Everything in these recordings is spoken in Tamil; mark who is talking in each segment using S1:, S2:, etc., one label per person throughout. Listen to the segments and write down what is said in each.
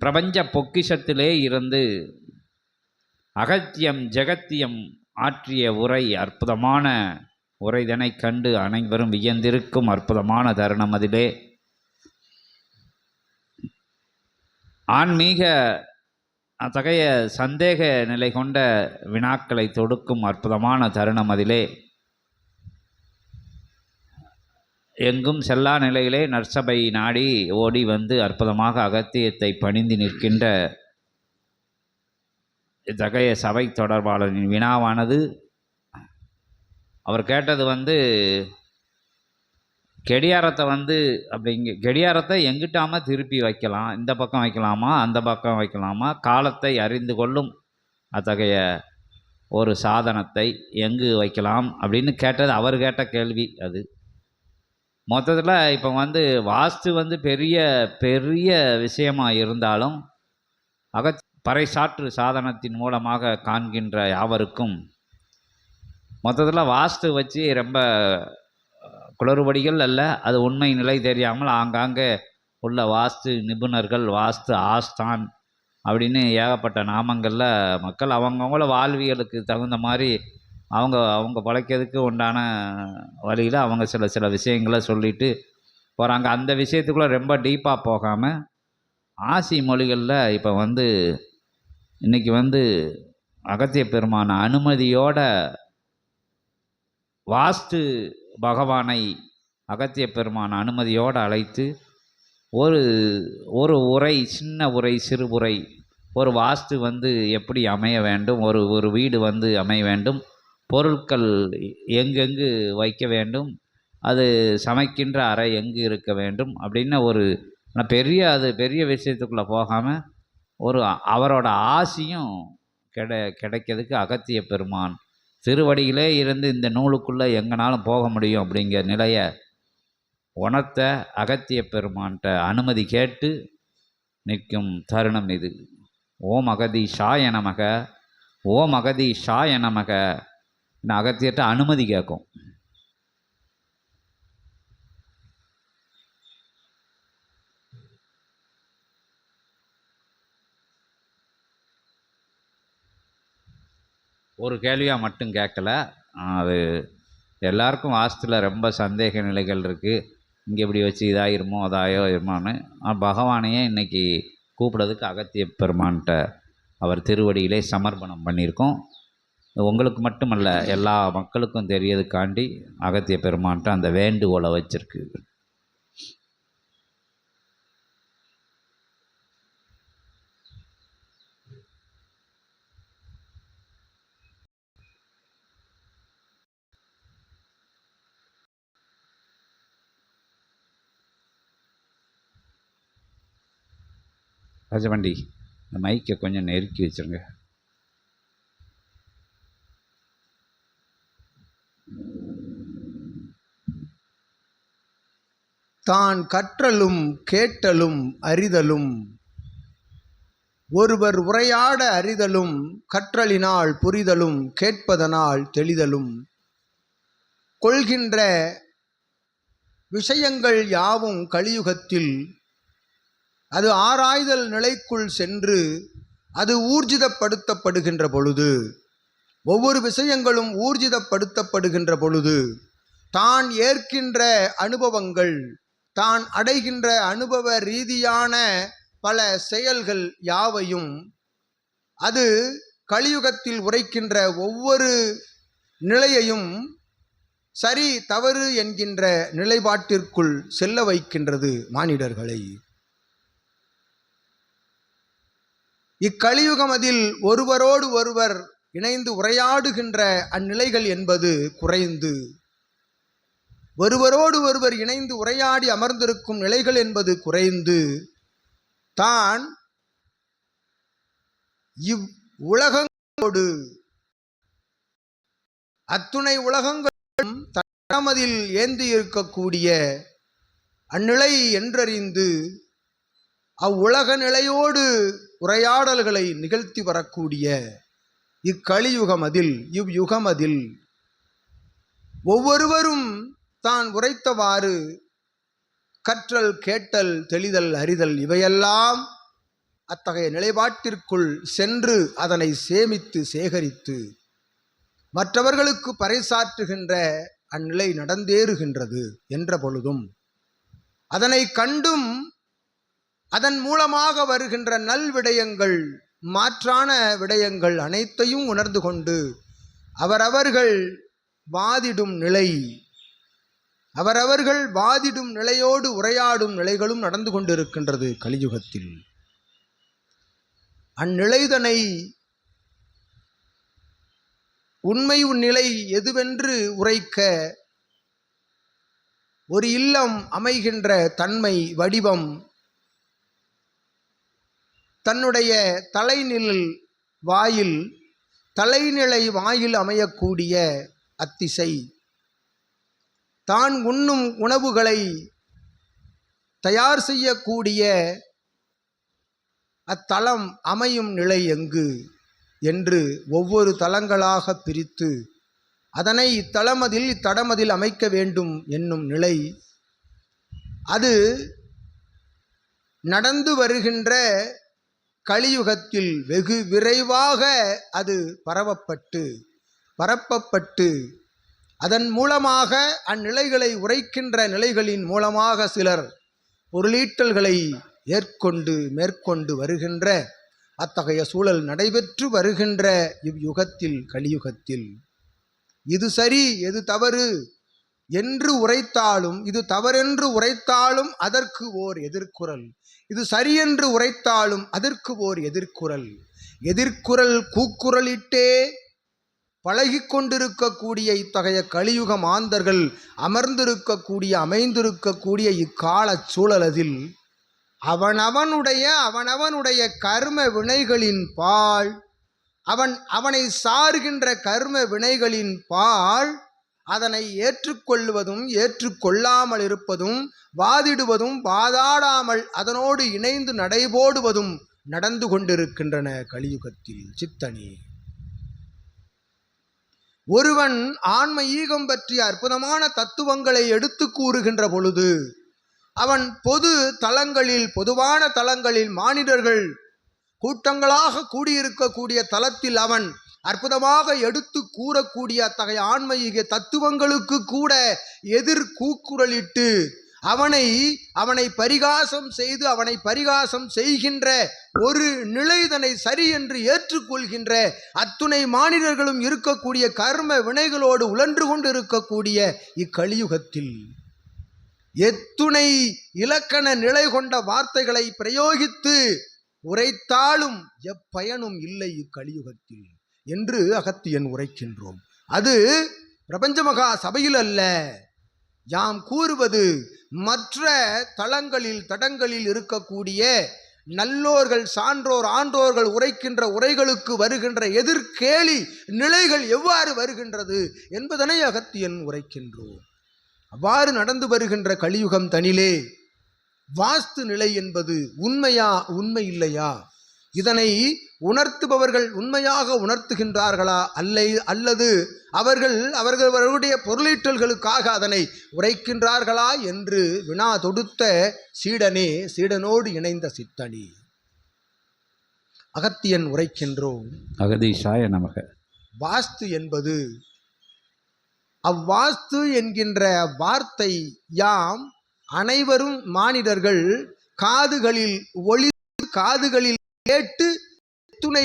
S1: பிரபஞ்ச பொக்கிஷத்திலே இருந்து அகத்தியம் ஜெகத்தியம் ஆற்றிய உரை, அற்புதமான உரைதனை கண்டு அனைவரும் வியந்திருக்கும் அற்புதமான தருணம். அதிலே ஆன்மீக அத்தகைய சந்தேக நிலை கொண்ட வினாக்களை தொடுக்கும் அற்புதமான தருணம். அதிலே எங்கும் செல்லா நிலையிலே நற்சபை நாடி ஓடி வந்து அற்புதமாக அகத்தியத்தை பணிந்து நிற்கின்ற இத்தகைய சபை தொடர்பாளரின் வினாவானது, அவர் கேட்டது கெடியாரத்தை கெடியாரத்தை எங்கிட்டாம திருப்பி வைக்கலாம், இந்த பக்கம் வைக்கலாமா அந்த பக்கம் வைக்கலாமா, காலத்தை அறிந்து கொள்ளும் அத்தகைய ஒரு சாதனத்தை எங்கு வைக்கலாம் அப்படின்னு கேட்டது அவர் கேட்ட கேள்வி. அது மொத்தத்தில் இப்போ வாஸ்து பெரிய பெரிய விஷயமாக இருந்தாலும் பறைசாற்று சாதனத்தின் மூலமாக காண்கின்ற யாவருக்கும் மொத்தத்தில் வாஸ்து வச்சு ரொம்ப குளறுபடிகள் அல்ல, அது உண்மை நிலை தெரியாமல் ஆங்காங்கே உள்ள வாஸ்து நிபுணர்கள், வாஸ்து ஆஸ்தான் அப்படின்னு ஏகப்பட்ட நாமங்களில் மக்கள் அவங்கவுங்கள வாழ்வியலுக்கு தகுந்த மாதிரி அவங்க பழைக்கிறதுக்கு உண்டான வழியில் அவங்க சில விஷயங்களை சொல்லிட்டு போகிறாங்க. அந்த விஷயத்துக்குள்ளே ரொம்ப டீப்பாக போகாமல் ஆசி மொழிகளில் இப்போ இன்றைக்கி அகத்திய பெருமான அனுமதியோட வாஸ்து பகவானை அகத்திய பெருமான அனுமதியோடு அழைத்து ஒரு உரை, சின்ன உரை, சிறு உரை, ஒரு வாஸ்து எப்படி அமைய வேண்டும், ஒரு வீடு அமைய வேண்டும், பொருட்கள் எங்கெங்கு வைக்க வேண்டும், அது சமைக்கின்ற அறை எங்கு இருக்க வேண்டும் அப்படின்னு பெரிய விஷயத்துக்குள்ளே போகாமல் அவரோட ஆசியும் கிடைக்கிறதுக்கு அகத்திய பெருமான் திருவடியிலே இருந்து இந்த நூலுக்குள்ளே எங்கனாலும் போக முடியும் அப்படிங்கிற நிலையை உணர்த்த அகத்திய பெருமான்கிட்ட அனுமதி கேட்டு நிற்கும் தருணம் இது. ஓம் அகதீஷாய நமக, ஓம் அகதீஷாய நமக. அகத்தியர்கிட்ட அனுமதி கேட்கும். ஒரு கேள்வியாக மட்டும் கேட்கல, அது எல்லாருக்கும் வாஸ்துவில் ரொம்ப சந்தேக நிலைகள் இருக்குது. இங்கே இப்படி வச்சு இதாயிருமோ அதாயிருமோன்னு பகவானையே இன்றைக்கி கூப்பிடுறதுக்கு அகத்திய பெருமான்கிட்ட அவர் திருவடியிலே சமர்ப்பணம் பண்ணியிருக்கோம். உங்களுக்கு மட்டுமல்ல, எல்லா மக்களுக்கும் தெரியறதுக்காண்டி அகத்திய பெருமான்கிட்ட அந்த வேண்டுகோளை வச்சிருக்கு. ராஜவண்டி, இந்த மைக்கை கொஞ்சம் நெருக்கி வச்சுருங்க.
S2: தான் கற்றலும் கேட்டலும் அறிதலும், ஒருவர் உரையாட அறிதலும், கற்றலினால் புரிதலும், கேட்பதனால் தெளிதலும், கொள்கின்ற விஷயங்கள் யாவும் கலியுகத்தில் அது ஆராய்தல் நிலைக்குள் சென்று அது ஊர்ஜிதப்படுத்தப்படுகின்ற பொழுது, ஒவ்வொரு விஷயங்களும் ஊர்ஜிதப்படுத்தப்படுகின்ற பொழுது தான் ஏற்கின்ற அனுபவங்கள், தான் அடைகின்ற அனுபவ ரீதியான பல செயல்கள் யாவையும் அது கலியுகத்தில் உரைக்கின்ற ஒவ்வொரு நிலையையும் சரி தவறு என்கின்ற நிலைப்பாட்டிற்குள் செல்ல வைக்கின்றது மானிடர்களை. இக்கலியுகம் அதில் ஒருவரோடு ஒருவர் இணைந்து உரையாடுகின்ற அந்நிலைகள் என்பது குறைந்து, ஒருவரோடு ஒருவர் இணைந்து உரையாடி அமர்ந்திருக்கும் நிலைகள் என்பது குறைந்து, தான் இவ்வுலகங்களோடு அத்துணை உலகங்களும் தனமதில் ஏந்தி இருக்கக்கூடிய அந்நிலை என்றறிந்து அவ்வுலக நிலையோடு உரையாடல்களை நிகழ்த்தி வரக்கூடிய இக்கலியுகமதில், இவ்யுகமதில் ஒவ்வொருவரும் தான் உரைத்தவாறு கற்றல், கேட்டல், தெளிதல், அறிதல் இவையெல்லாம் அத்தகைய நிலைப்பாட்டிற்குள் சென்று அதனை சேமித்து சேகரித்து மற்றவர்களுக்கு பறைசாற்றுகின்ற அந்நிலை நடந்தேறுகின்றது என்ற பொழுதும் அதனை கண்டும் அதன் மூலமாக வருகின்ற நல்விடயங்கள் மாற்றான விடயங்கள் அனைத்தையும் உணர்ந்து கொண்டு அவரவர்கள் வாதிடும் நிலை அவரவர்கள் வாதிடும் நிலையோடு உரையாடும் நிலைகளும் நடந்து கொண்டிருக்கின்றது கலியுகத்தில். அந்நிலைதனை உண்மை நிலை எதுவென்று உரைக்க ஒரு இல்லம் அமைகின்ற தன்மை வடிவம் தன்னுடைய தலைநிலை வாயில் அமையக்கூடிய அத்திசை தான் உண்ணும் உணவுகளை தயார் செய்யக்கூடிய அத்தலம் அமையும் நிலை எங்கு என்று ஒவ்வொரு தலங்களாக பிரித்து அதனை இத்தலமதில் இத்தடமதில் அமைக்க வேண்டும் என்னும் நிலை அது நடந்து வருகின்ற கலியுகத்தில் வெகு விரைவாக அது பரப்பப்பட்டு அதன் மூலமாக அந்நிலைகளை உரைக்கின்ற நிலைகளின் மூலமாக சிலர் பொருளீட்டல்களை மேற்கொண்டு வருகின்ற அத்தகைய சூழல் நடைபெற்று வருகின்ற இவ்யுகத்தில் கலியுகத்தில் இது சரி எது தவறு என்று உரைத்தாலும் இது தவறென்று உரைத்தாலும் அதற்கு ஓர் எதிர்க்குரல், இது சரியென்று உரைத்தாலும் அதற்கு ஓர் எதிர்க்குரல் கூக்குரலிட்டே பழகி கொண்டிருக்கக்கூடிய இத்தகைய கலியுக மாந்தர்கள் அமைந்திருக்கக்கூடிய இக்கால சூழலதில் அவனவனுடைய கர்ம வினைகளின் பால் அவனை சார்கின்ற கர்ம வினைகளின் பால் அதனை ஏற்றுக்கொள்வதும் ஏற்றுக்கொள்ளாமல் இருப்பதும் வாதிடுவதும் வாதாடாமல் அதனோடு இணைந்து நடைபோடுவதும் நடந்து கொண்டிருக்கின்றன கலியுகத்தில். சித்தனே, ஒருவன் ஆன்ம ஈகம் பற்றிய அற்புதமான தத்துவங்களை எடுத்து கூறுகின்ற பொழுது அவன் பொதுவான தலங்களில் மானிடர்கள் கூட்டங்களாக கூடியிருக்கக்கூடிய தலத்தில் அவன் அற்புதமாக எடுத்து கூறக்கூடிய அத்தகைய ஆன்மீக தத்துவங்களுக்கு கூட கூக்குரலிட்டு அவனை பரிகாசம் செய்து அவனை பரிகாசம் செய்கின்ற ஒரு நிலைதனை சரி என்று ஏற்றுக்கொள்கின்ற அத்துணை மானிடர்களும் இருக்கக்கூடிய கர்ம வினைகளோடு உழன்று கொண்டு இருக்கக்கூடிய இக்கலியுகத்தில் எத்துணை இலக்கண நிலை கொண்ட வார்த்தைகளை பிரயோகித்து உரைத்தாலும் எப்பயனும் இல்லை இக்கலியுகத்தில் என்று அகத்தியன் உரைக்கின்றோம். அது பிரபஞ்ச மகா சபையில் அல்ல, யாம் கூறுவது மற்ற தடங்களில் இருக்கக்கூடிய நல்லோர்கள் சான்றோர் ஆன்றோர்கள் உரைக்கின்ற உரைகளுக்கு வருகின்ற எதிர்கேலி நிலைகள் எவ்வாறு வருகின்றது என்பதனை அகத்தியன் உரைக்கின்றோம். அவ்வாறு நடந்து வருகின்ற கலியுகம் தனிலே வாஸ்து நிலை என்பது உண்மை இல்லையா? இதனை உணர்த்துபவர்கள் உண்மையாக உணர்த்துகின்றார்களா அல்லது அவர்களுடைய பொருளீட்டல்களுக்காக அதனை உரைக்கின்றார்களா என்று வினா தொடுத்த சீடனோடு இணைந்த சித்தனி அகத்தியன் உரைக்கின்றோம்.
S1: அகதீஷாய நமக. வாஸ்து என்பது
S2: அவ்வாஸ்து என்கின்ற வார்த்தை யாம் அனைவரும் மானிடர்கள் காதுகளில் கேட்டு துணை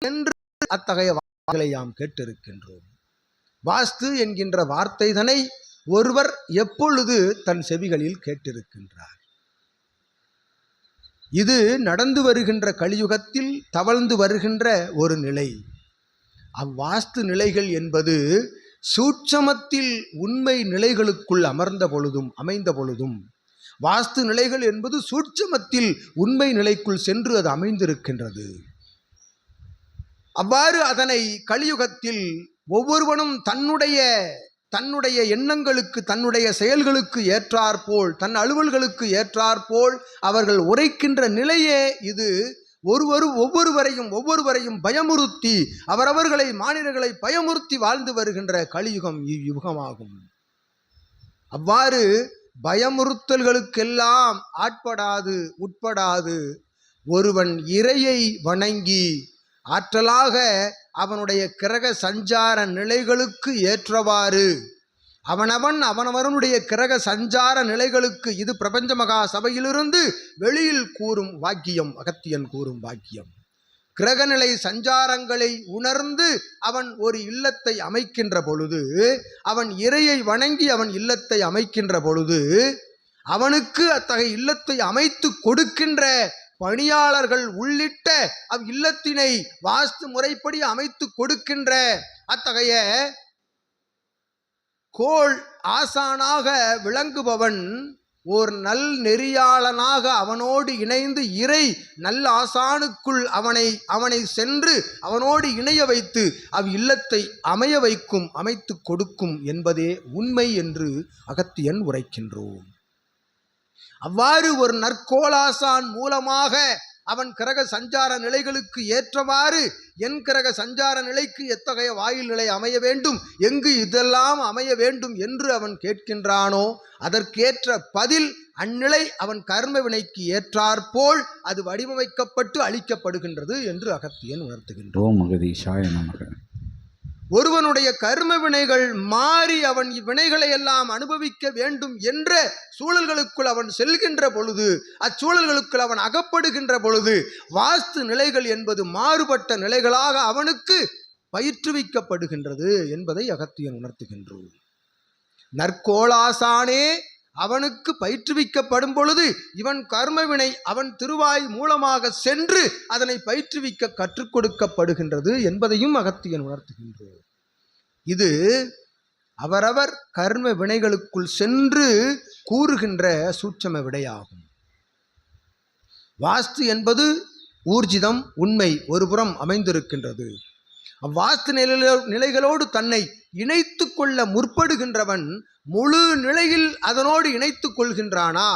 S2: என்று அத்தகைய வார்த்தைகளை யாம் கேட்டிருக்கின்றோம். வாஸ்து என்கின்ற வார்த்தைதனை ஒருவர் எப்பொழுது தன் செவிகளில் கேட்டிருக்கின்றார்? இது நடந்து வருகின்ற கலியுகத்தில் தவழ்ந்து வருகின்ற ஒரு நிலை. அவ்வாஸ்து நிலைகள் என்பது சூட்சமத்தில் உண்மை நிலைகளுக்குள் அமைந்த பொழுதும் வாஸ்து நிலைகள் என்பது சூட்சமத்தில் உண்மை நிலைக்குள் சென்று அது அமைந்திருக்கின்றது. அவ்வாறு அதனை கலியுகத்தில் ஒவ்வொருவனும் தன்னுடைய எண்ணங்களுக்கு தன்னுடைய செயல்களுக்கு ஏற்றாற்போல் தன் அலுவல்களுக்கு ஏற்றாற்போல் அவர்கள் உரைக்கின்ற நிலையே இது ஒவ்வொருவரையும் பயமுறுத்தி அவரவர்களை மானிடர்களை பயமுறுத்தி வாழ்ந்து வருகின்ற கலியுகம் இவ்யுகமாகும். அவ்வாறு பயமுறுத்தல்களுக்கெல்லாம் உட்படாது ஒருவன் இறையை வணங்கி ஆற்றலாக அவனுடைய கிரக சஞ்சார நிலைகளுக்கு ஏற்றவாறு அவனவனுடைய கிரக சஞ்சார நிலைகளுக்கு, இது பிரபஞ்ச மகா சபையிலிருந்து வெளியில் கூறும் வாக்கியம், அகத்தியன் கூறும் வாக்கியம். கிரகநிலை சஞ்சாரங்களை உணர்ந்து அவன் ஒரு இல்லத்தை அமைக்கின்ற பொழுது, அவன் இறையை வணங்கி அவன் இல்லத்தை அமைக்கின்ற பொழுது, அவனுக்கு அத்தகைய இல்லத்தை அமைத்து கொடுக்கின்ற பணியாளர்கள் உள்ளிட்ட இல்லத்தினை வாஸ்து முறைப்படி அமைத்து கொடுக்கின்ற அத்தகைய கோள் ஆசானாக விளங்குபவன் ஓர் நல் நெறியாளனாக அவனோடு இணைந்து இறை நல்ல ஆசானுக்குள் அவனை சென்று அவனோடு இணைய வைத்து இல்லத்தை அமைய வைக்கும், அமைத்து கொடுக்கும் என்பதே உண்மை என்று அகத்தியன் உரைக்கின்றோம். அவ்வாறு ஒரு நற்கோளாசான் மூலமாக அவன் கிரக சஞ்சார நிலைகளுக்கு ஏற்றவாறு என் கிரக சஞ்சார நிலைக்கு எத்தகைய வாயில் நிலை அமைய வேண்டும், எங்கு இதெல்லாம் அமைய வேண்டும் என்று அவன் கேட்கின்றானோ அதற்கேற்ற பதில் அந்நிலை அவன் கர்ம வினைக்கு ஏற்றாற்போல் அது வடிவமைக்கப்பட்டு அளிக்கப்படுகின்றது என்று அகத்தியன் உணர்த்துகின்றோம். ஒருவனுடைய கர்ம வினைகள் மாறி அவன் இவ்வினைகளை எல்லாம் அனுபவிக்க வேண்டும் என்ற சூழல்களுக்குள் அவன் செல்கின்ற பொழுது, அச்சூழல்களுக்குள் அவன் அகப்படுகின்ற பொழுது, வாஸ்து நிலைகள் என்பது மாறுபட்ட நிலைகளாக அவனுக்கு பயிற்றுவிக்கப்படுகின்றது என்பதை அகத்தியன் உணர்த்துகின்றோம். நற்கோளாசானே அவனுக்கு பயிற்றுவிக்கப்படும் பொழுது இவன் கர்மவினை அவன் திருவாய் மூலமாக சென்று அதனை பயிற்றுவிக்க கற்றுக் கொடுக்கப்படுகின்றது என்பதையும் அகத்தியன் உணர்த்துகின்றோம். இது அவரவர் கர்ம வினைகளுக்குள் சென்று கூறுகின்ற சூட்சம விடையாகும். வாஸ்து என்பது ஊர்ஜிதம், உண்மை ஒருபுறம் அமைந்திருக்கின்றது. அவ்வாஸ்து நிலைகளோடு தன்னை இணைத்து கொள்ள முற்படுகின்றவன் முழு நிலையில் அதனோடு இணைத்துக் கொள்கின்றானா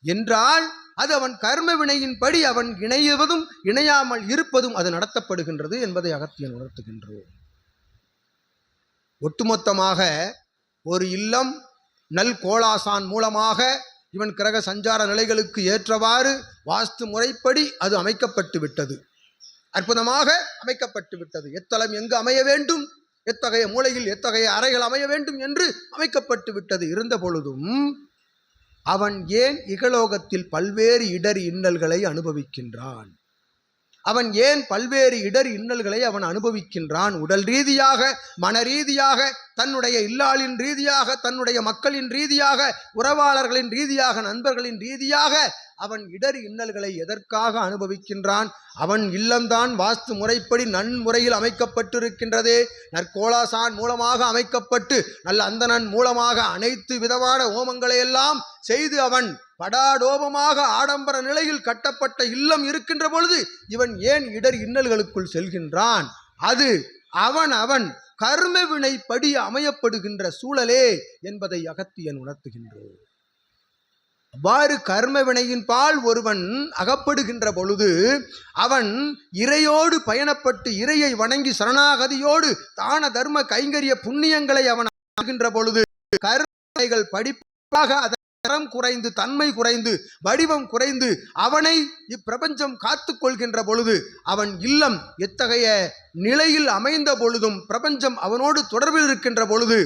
S2: என்றால் அது அவன் கர்ம வினையின்படி அவன் இணைவதும் இணையாமல் இருப்பதும் அது நடத்தப்படுகின்றது என்பதை அகத்தியன் உணர்த்துகின்றோம். ஒட்டுமொத்தமாக ஒரு இல்லம் நல் கோளாசான் மூலமாக இவன் கிரக சஞ்சார நிலைகளுக்கு ஏற்றவாறு வாஸ்து முறைப்படி அது அமைக்கப்பட்டு விட்டது, அற்புதமாக அமைக்கப்பட்டு விட்டது. எத்தலம் எங்கு அமைய வேண்டும், எத்தகைய மூலையில் எத்தகைய அறைகள் அமைய வேண்டும் என்று அமைக்கப்பட்டு விட்டது. இருந்த பொழுதும் அவன் ஏன் இகலோகத்தில் பல்வேறு இடர் இன்னல்களை அனுபவிக்கின்றான்? அவன் ஏன் பல்வேறு இடர் இன்னல்களை அவன் அனுபவிக்கின்றான்? உடல் ரீதியாக, மன ரீதியாக, தன்னுடைய இல்லாளின் ரீதியாக, தன்னுடைய மக்களின் ரீதியாக, உறவாளர்களின் ரீதியாக, நண்பர்களின் ரீதியாக அவன் இடர் இன்னல்களை எதற்காக அனுபவிக்கின்றான்? அவன் இல்லம்தான் வாஸ்து முறைப்படி நன்முறையில் அமைக்கப்பட்டிருக்கின்றதே, நற்கோளாசான் மூலமாக அமைக்கப்பட்டு நல்ல அந்தணன் மூலமாக அனைத்து விதமான ஹோமங்களை எல்லாம் செய்து அவன் படாடோபமாக ஆடம்பர நிலையில் கட்டப்பட்ட இல்லம் இருக்கின்ற பொழுது இவன் ஏன் இடர் இன்னல்களுக்குள் செல்கின்றான்? அது அவன் கர்ம வினைப்படி அமையப்படுகின்ற சூழலே என்பதை அகத்தியன் உணர்த்துகின்றோம். அவ்வாறு கர்ம வினையின் பால் ஒருவன் அகப்படுகின்ற பொழுது அவன் இறையோடு பயணப்பட்டு இறையை வணங்கி சரணாகதியோடு தான தர்ம கைங்கரிய புண்ணியங்களை அவன் ஆகின்ற பொழுது கர்மங்கள் படிப்பாக அதன் தரம் குறைந்து, தன்மை குறைந்து, வடிவம் குறைந்து அவனை இப்பிரபஞ்சம் காத்து கொள்கின்ற பொழுது அவன் இல்லம் எத்தகைய நிலையில் அமைந்த பொழுதும் பிரபஞ்சம் அவனோடு தொடர்பில் இருக்கின்ற பொழுது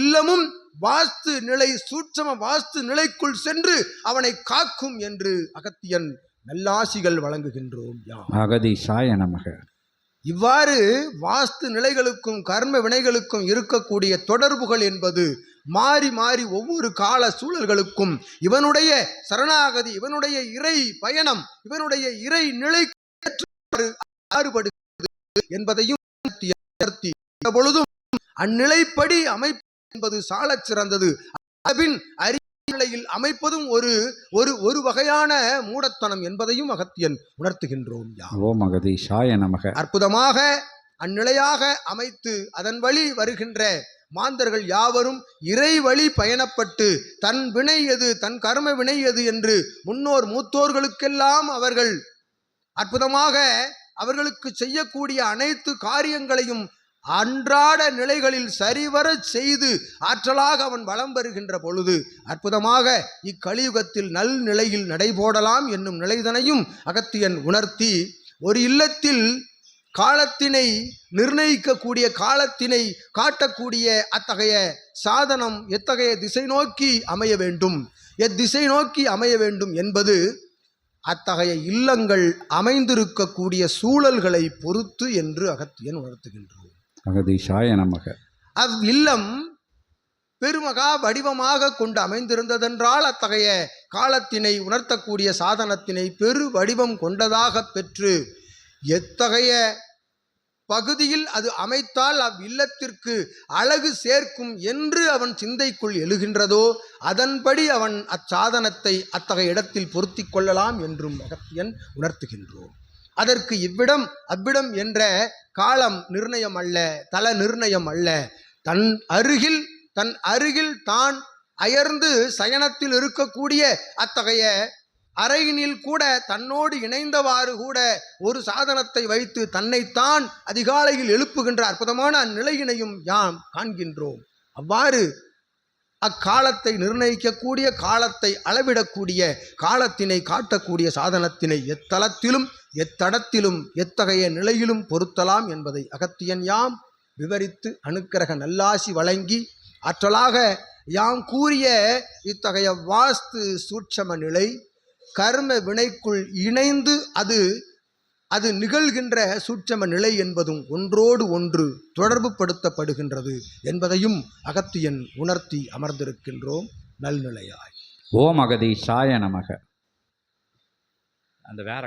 S2: இல்லமும் வாஸ்து நிலை, சூட்சம வாஸ்து நிலைக்குள் சென்று அவனை காக்கும் என்று அகத்தியன் நல்லாசிகள் வழங்குகின்றோம்.
S1: அகதீசாய நமக.
S2: இவ்வாறு வாஸ்து நிலைகளுக்கும் கர்ம வினைகளுக்கும் இருக்கக்கூடிய தொடர்புகள் என்பது மாறி மாறி ஒவ்வொரு கால சூழல்களுக்கும் இவனுடைய சரணாகதி, இவனுடைய இறை பயணம், இவனுடைய இறை நிலை மாறுபடுகிறது என்பதையும் பொழுதும் அந்நிலைப்படி அமைப்பு என்பது சாலச் சிறந்தது. அதன் அறிநிலையில் அமைப்பதும் ஒரு வகையான மூடத்தனம் என்பதையும் அகத்தியன் உணர்த்துகின்றோம். அற்புதமாக அந்நிலையாக அமைத்து அதன் வழி வருகின்ற மாந்தர்கள் யாவரும் இறை வழி பயணப்பட்டு தன் வினை எது, தன் கர்ம வினை எது என்று முன்னோர் மூத்தோர்களுக்கெல்லாம் அவர்கள் அற்புதமாக அவர்களுக்கு செய்யக்கூடிய அனைத்து காரியங்களையும் அன்றாட நிலைகளில் சரிவரச் செய்து ஆற்றலாக அவன் வலம் வருகின்ற பொழுது அற்புதமாக இக்கலியுகத்தில் நல் நிலையில் நடைபோடலாம் என்னும் நிலைதனையும் அகத்தியன் உணர்த்தி, ஒரு இல்லத்தில் காலத்தினை நிர்ணயிக்கக்கூடிய, காலத்தினை காட்டக்கூடிய அத்தகைய சாதனம் எத்தகைய திசை நோக்கி அமைய வேண்டும், எத்திசை நோக்கி அமைய வேண்டும் என்பது அத்தகைய இல்லங்கள் அமைந்திருக்கக்கூடிய சூழல்களை பொறுத்து என்று அகத்தியன் உணர்த்துகின்றோம்.
S3: அகதீஷாய நமக.
S2: அவ்வில்லம் பெருமகா வடிவமாக கொண்டு அமைந்திருந்ததென்றால் அத்தகைய காலத்தினை உணர்த்தக்கூடிய சாதனத்தினை பெரு வடிவம் கொண்டதாக பெற்று எத்தகைய பகுதியில் அது அமைத்தால் அவ்வில்லத்திற்கு அழகு சேர்க்கும் என்று அவன் சிந்தைக்குள் எழுகின்றதோ அதன்படி அவன் அச்சாதனத்தை அத்தகைய இடத்தில் பொருத்தி கொள்ளலாம் என்றும் அகத்தியன் உணர்த்துகின்றோம். அதற்கு இவ்விடம் அவ்விடம் என்ற காலம் நிர்ணயம் அல்ல, தல நிர்ணயம் அல்ல. தன் அருகில் தான் அயர்ந்து சயனத்தில் இருக்கக்கூடிய அத்தகைய அறையினில் கூட தன்னோடு இணைந்தவாறு கூட ஒரு சாதனத்தை வைத்து தன்னைத்தான் அதிகாலையில் எழுப்புகின்ற அற்புதமான அந்நிலையினையும் யாம் காண்கின்றோம். அவ்வாறு அக்காலத்தை நிர்ணயிக்கக்கூடிய, காலத்தை அளவிடக்கூடிய, காலத்தினை காட்டக்கூடிய சாதனத்தினை எத்தலத்திலும் எத்தடத்திலும் எத்தகைய நிலையிலும் பொருத்தலாம் என்பதை அகத்தியன் யாம் விவரித்து அனுக்கிரக நல்லாசி வழங்கி ஆற்றலாக யாம் கூறிய இத்தகைய வாஸ்து சூட்சம நிலை கர்ம வினைக்குள் இணைந்து அது நிகழ்கின்ற சூட்சம நிலை என்பதும் ஒன்றோடு ஒன்று தொடர்பு படுத்தப்படுகின்றது என்பதையும் அகத்தியன் உணர்த்தி அமர்ந்திருக்கின்றோம் நல்நிலையாய்.
S3: ஓம் அகதீஷாய நமக. அந்த வேற